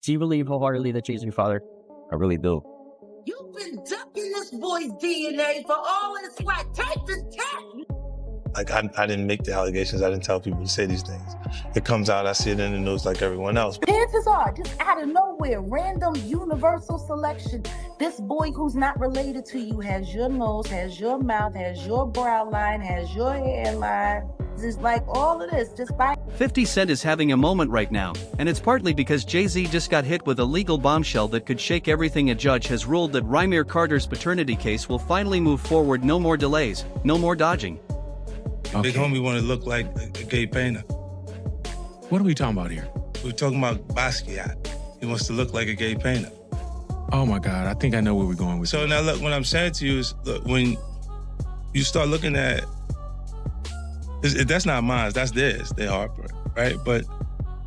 Do you believe wholeheartedly that Jay Z your father? I really do. You've been ducking this boy's DNA for all it's worth. Take the test. Like, I didn't make the allegations. I didn't tell people to say these things. It comes out, I see it in the news like everyone else. Chances are, just out of nowhere, random universal selection, this boy who's not related to you has your nose, has your mouth, has your brow line, has your hairline. It's like all of this, just by 50 Cent is having a moment right now, and it's partly because Jay Z just got hit with a legal bombshell that could shake everything. A judge has ruled that Rymir Carter's paternity case will finally move forward. No more delays, no more dodging. Okay. Big homie want to look like a gay painter. What are we talking about here? We're talking about Basquiat. He wants to look like a gay painter. Oh my God, I think I know where we're going with So this. now look, what I'm saying to you is, look, when you start looking at, that's not mine, that's theirs, their heartburn, right? But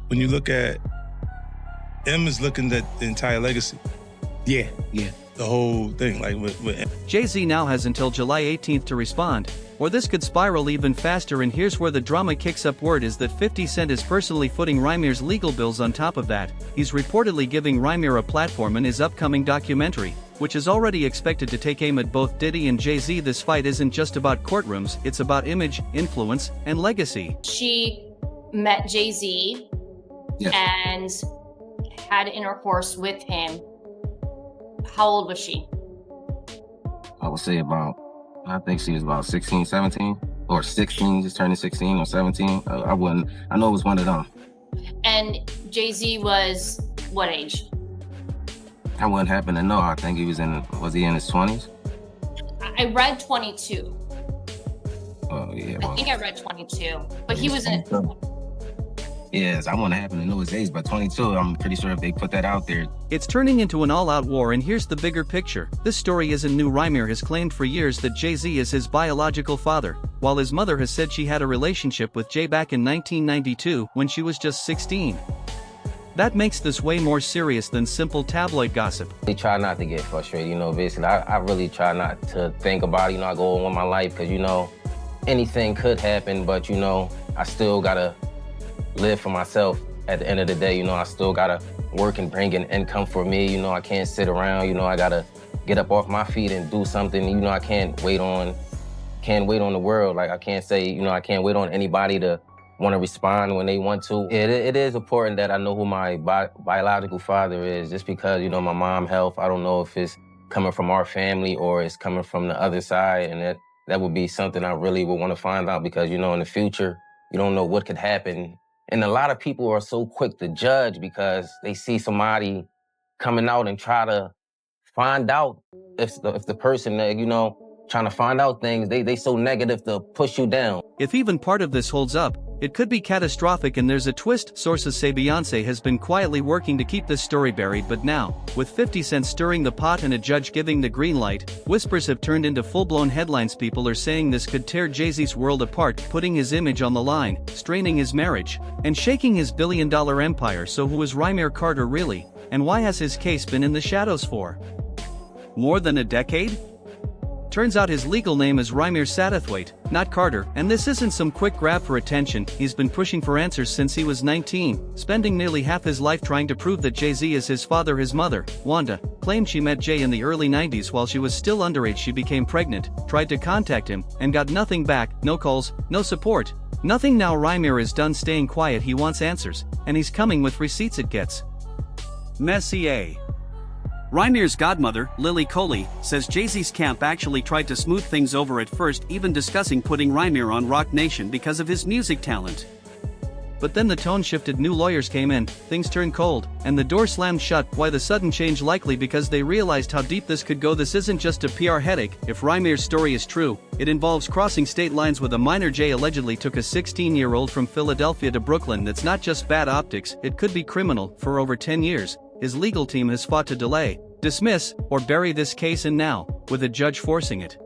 when you look at, M is looking at the entire legacy. Yeah. The whole thing, like with M. Jay Z now has until July 18th to respond, or this could spiral even faster. And here's where the drama kicks up. Word is that 50 Cent is personally footing Rymir's legal bills. On top of that, he's reportedly giving Rymir a platform in his upcoming documentary, which is already expected to take aim at both Diddy and Jay Z. This fight isn't just about courtrooms, it's about image, influence, and legacy. She met Jay Z and had intercourse with him. How old was she? I would say I think she was about 16, 17, or 16, just turning 16 or 17. I know it was one of them. And Jay Z was what age? I wouldn't happen to know. I think was he in his 20s? I read 22. Oh, yeah. I think I read 22, but he was in his 20s. Yes, I wouldn't happen to know his age, but 22, I'm pretty sure if they put that out there. It's turning into an all-out war, and here's the bigger picture. This story isn't new. Rymir has claimed for years that Jay Z is his biological father, while his mother has said she had a relationship with Jay back in 1992 when she was just 16. That makes this way more serious than simple tabloid gossip. I try not to get frustrated, basically. I really try not to think about it, I go on with my life, because, anything could happen, but, I still gotta live for myself at the end of the day. I still gotta work and bring in income for me. I can't sit around. I gotta get up off my feet and do something. I can't wait on the world. Like, I can't say, I can't wait on anybody to want to respond when they want to. It is important that I know who my biological father is, just because, my mom's health, I don't know if it's coming from our family or it's coming from the other side, and that would be something I really would want to find out, because, in the future, you don't know what could happen. And a lot of people are so quick to judge because they see somebody coming out and try to find out if the person, trying to find out things, they so negative to push you down. If even part of this holds up, it could be catastrophic, and there's a twist. Sources say Beyoncé has been quietly working to keep this story buried, but now, with 50 Cent stirring the pot and a judge giving the green light, whispers have turned into full-blown headlines. People are saying this could tear Jay-Z's world apart, putting his image on the line, straining his marriage, and shaking his billion-dollar empire. So who is Rymir Carter really, and why has his case been in the shadows for more than a decade? Turns out his legal name is Rymir Satterthwaite, not Carter, and this isn't some quick grab for attention. He's been pushing for answers since he was 19, spending nearly half his life trying to prove that Jay Z is his father. His mother, Wanda, claimed she met Jay in the early 90s while she was still underage. She became pregnant, tried to contact him, and got nothing back. No calls, no support, nothing. Now Rymir is done staying quiet. He wants answers, and he's coming with receipts. It gets messy. Rymir's godmother, Lily Coley, says Jay-Z's camp actually tried to smooth things over at first, even discussing putting Rymir on Roc Nation because of his music talent. But then the tone shifted, new lawyers came in, things turned cold, and the door slammed shut. Why the sudden change? Likely because they realized how deep this could go. This isn't just a PR headache. If Rymir's story is true, it involves crossing state lines with a minor. Jay allegedly took a 16-year-old from Philadelphia to Brooklyn. That's not just bad optics, it could be criminal. For over 10 years, his legal team has fought to delay, dismiss, or bury this case, and now, with a judge forcing it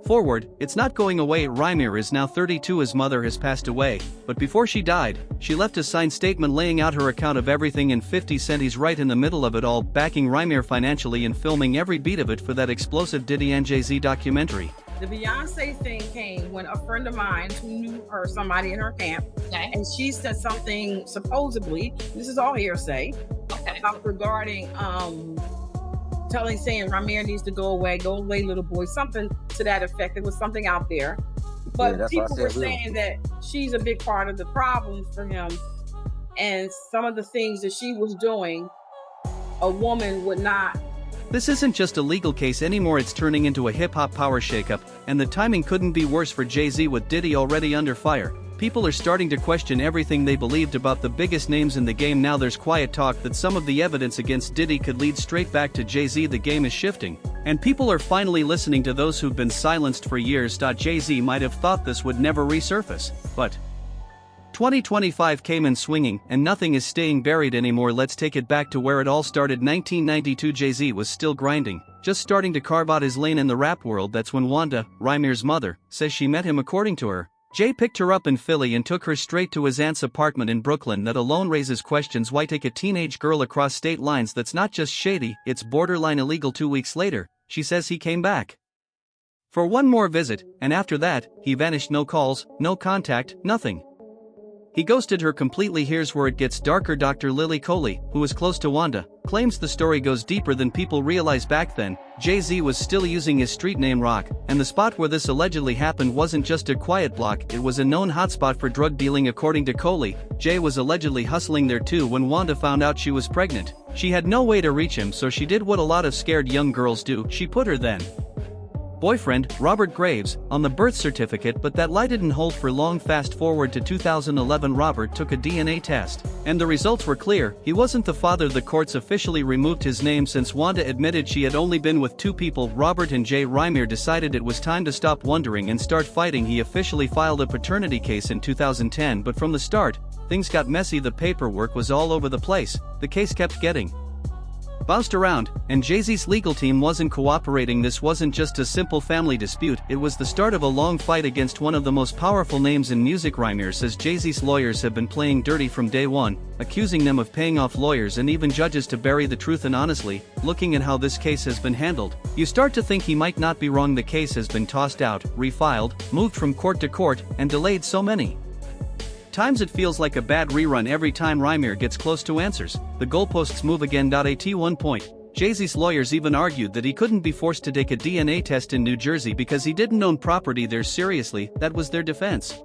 forward, it's not going away. Rymir is now 32. His mother has passed away, but before she died, she left a signed statement laying out her account of everything. And 50 Cent, he's right in the middle of it all, backing Rymir financially and filming every beat of it for that explosive Diddy and Jay Z documentary. The Beyoncé thing came when a friend of mine who knew her, somebody in her camp, and she said something, supposedly, this is all hearsay, Okay. about regarding saying Rymir needs to go away, little boy, something to that effect. There was something out there. But that's why I people were said real. saying that she's a big part of the problem for him. And some of the things that she was doing, a woman would not. This isn't just a legal case anymore, it's turning into a hip-hop power shakeup, and the timing couldn't be worse for Jay Z with Diddy already under fire. People are starting to question everything they believed about the biggest names in the game. Now there's quiet talk that some of the evidence against Diddy could lead straight back to Jay Z. The game is shifting, and people are finally listening to those who've been silenced for years. Jay Z might have thought this would never resurface, but 2025 came in swinging, and nothing is staying buried anymore. Let's take it back to where it all started. 1992, Jay Z was still grinding, just starting to carve out his lane in the rap world. That's when Wanda, Rymir's mother, says she met him. According to her, Jay picked her up in Philly and took her straight to his aunt's apartment in Brooklyn. That alone raises questions. Why take a teenage girl across state lines? That's not just shady, it's borderline illegal. 2 weeks later, she says he came back for one more visit, and after that, he vanished. No calls, no contact, nothing. He ghosted her completely. Here's where it gets darker. Dr. Lily Coley, who is close to Wanda, claims the story goes deeper than people realize. Back then, Jay Z was still using his street name Rock, and the spot where this allegedly happened wasn't just a quiet block, it was a known hotspot for drug dealing. According to Coley, Jay was allegedly hustling there too. When Wanda found out she was pregnant, she had no way to reach him, so she did what a lot of scared young girls do: she put her then boyfriend, Robert Graves, on the birth certificate. But that lie didn't hold for long. Fast forward to 2011, Robert took a DNA test, and the results were clear: he wasn't the father. The courts officially removed his name since Wanda admitted she had only been with two people, Robert and Jay. Rymir decided it was time to stop wondering and start fighting. He officially filed a paternity case in 2010, but from the start, things got messy. The paperwork was all over the place, the case kept getting bounced around, and Jay Z's legal team wasn't cooperating. This wasn't just a simple family dispute, it was the start of a long fight against one of the most powerful names in music. Rymir says Jay Z's lawyers have been playing dirty from day one, accusing them of paying off lawyers and even judges to bury the truth. And honestly, looking at how this case has been handled, you start to think he might not be wrong. The case has been tossed out, refiled, moved from court to court, and delayed so many times it feels like a bad rerun. Every time Rymir gets close to answers, the goalposts move again. At one point, Jay Z's lawyers even argued that he couldn't be forced to take a DNA test in New Jersey because he didn't own property there. Seriously, that was their defense.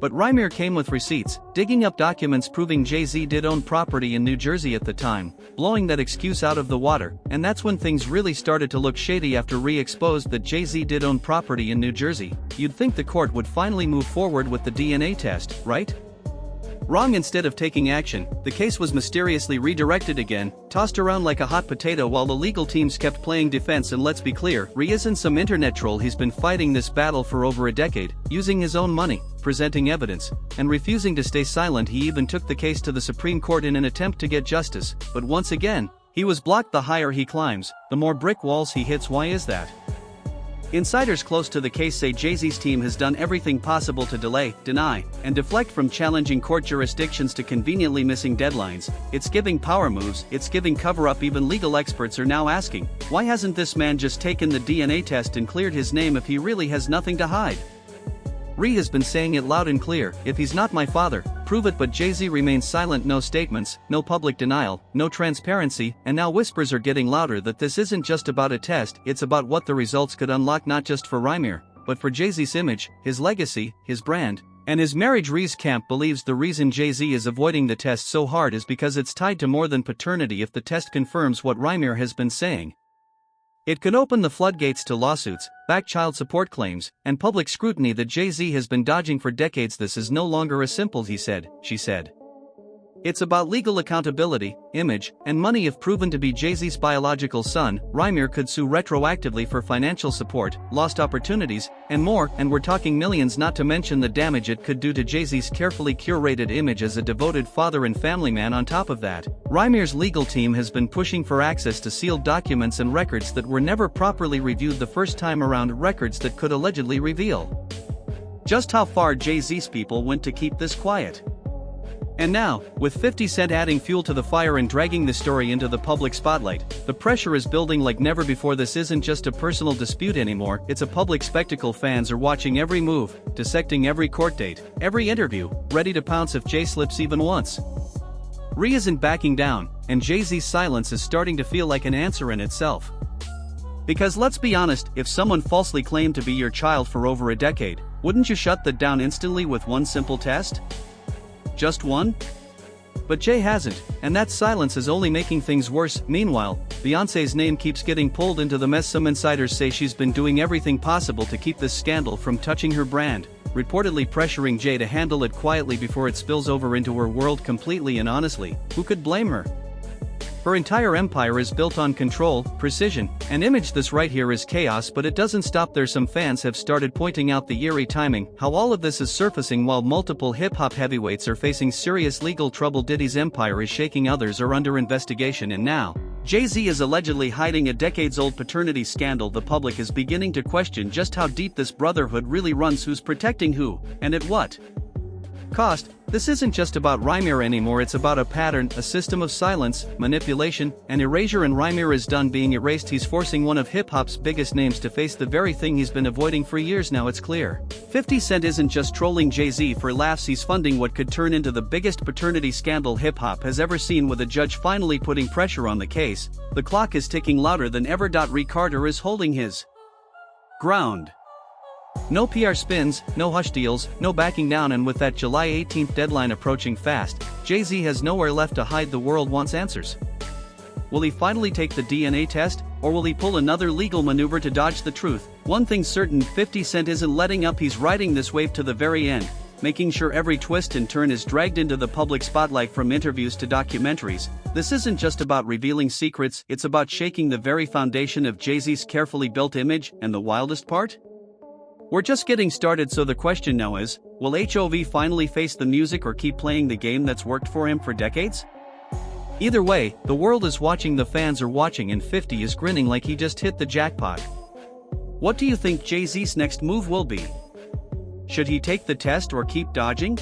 But Rymir came with receipts, digging up documents proving Jay Z did own property in New Jersey at the time, blowing that excuse out of the water. And that's when things really started to look shady. After re-exposed that Jay Z did own property in New Jersey, you'd think the court would finally move forward with the DNA test, right? Wrong. Instead of taking action, the case was mysteriously redirected again, tossed around like a hot potato while the legal teams kept playing defense. And let's be clear, Ree isn't some internet troll. He's been fighting this battle for over a decade, using his own money, presenting evidence, and refusing to stay silent. He even took the case to the Supreme Court in an attempt to get justice, but once again, he was blocked. The higher he climbs, the more brick walls he hits. Why is that? Insiders close to the case say Jay Z's team has done everything possible to delay, deny, and deflect from challenging court jurisdictions to conveniently missing deadlines. It's giving power moves, it's giving cover-up. Even legal experts are now asking, why hasn't this man just taken the DNA test and cleared his name if he really has nothing to hide? Ree has been saying it loud and clear: if he's not my father, prove it. But Jay Z remains silent. No statements, no public denial, no transparency, and now whispers are getting louder that this isn't just about a test, it's about what the results could unlock, not just for Rymir, but for Jay Z's image, his legacy, his brand, and his marriage. Ree's camp believes the reason Jay Z is avoiding the test so hard is because it's tied to more than paternity. If the test confirms what Rymir has been saying, it could open the floodgates to lawsuits, back child support claims, and public scrutiny that Jay Z has been dodging for decades. This is no longer as simple, she said. It's about legal accountability, image, and money. If proven to be Jay Z's biological son, Rymir could sue retroactively for financial support, lost opportunities, and more, and we're talking millions, not to mention the damage it could do to Jay Z's carefully curated image as a devoted father and family man. On top of that, Rymir's legal team has been pushing for access to sealed documents and records that were never properly reviewed the first time around, records that could allegedly reveal just how far Jay Z's people went to keep this quiet. And now, with 50 Cent adding fuel to the fire and dragging the story into the public spotlight, the pressure is building like never before. This isn't just a personal dispute anymore, it's a public spectacle. Fans are watching every move, dissecting every court date, every interview, ready to pounce if Jay slips even once. Rhea isn't backing down, and Jay Z's silence is starting to feel like an answer in itself. Because let's be honest, if someone falsely claimed to be your child for over a decade, wouldn't you shut that down instantly with one simple test? Just one? But Jay hasn't, and that silence is only making things worse. Meanwhile, Beyoncé's name keeps getting pulled into the mess. Some insiders say she's been doing everything possible to keep this scandal from touching her brand, reportedly pressuring Jay to handle it quietly before it spills over into her world completely. And honestly, who could blame her? Her entire empire is built on control, precision, and image. This right here is chaos, but it doesn't stop there. Some fans have started pointing out the eerie timing, how all of this is surfacing while multiple hip-hop heavyweights are facing serious legal trouble. Diddy's empire is shaking, others are under investigation, and now, Jay Z is allegedly hiding a decades-old paternity scandal. The public is beginning to question just how deep this brotherhood really runs, who's protecting who, and at what cost. This isn't just about Rymir anymore, it's about a pattern, a system of silence, manipulation, and erasure. And Rymir is done being erased. He's forcing one of hip-hop's biggest names to face the very thing he's been avoiding for years now. It's clear 50 Cent isn't just trolling Jay Z for laughs, he's funding what could turn into the biggest paternity scandal hip-hop has ever seen. With a judge finally putting pressure on the case, the clock is ticking louder than ever. Rymir Carter is holding his ground. No PR spins, no hush deals, no backing down, and with that July 18th deadline approaching fast, Jay Z has nowhere left to hide. The world wants answers. Will he finally take the DNA test, or will he pull another legal maneuver to dodge the truth? One thing's certain, 50 Cent isn't letting up. He's riding this wave to the very end, making sure every twist and turn is dragged into the public spotlight. From interviews to documentaries, this isn't just about revealing secrets, it's about shaking the very foundation of Jay Z's carefully built image. And the wildest part? We're just getting started. So the question now is, will HOV finally face the music or keep playing the game that's worked for him for decades? Either way, the world is watching, the fans are watching, and 50 is grinning like he just hit the jackpot. What do you think Jay Z's next move will be? Should he take the test or keep dodging?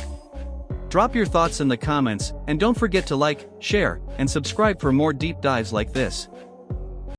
Drop your thoughts in the comments, and don't forget to like, share, and subscribe for more deep dives like this.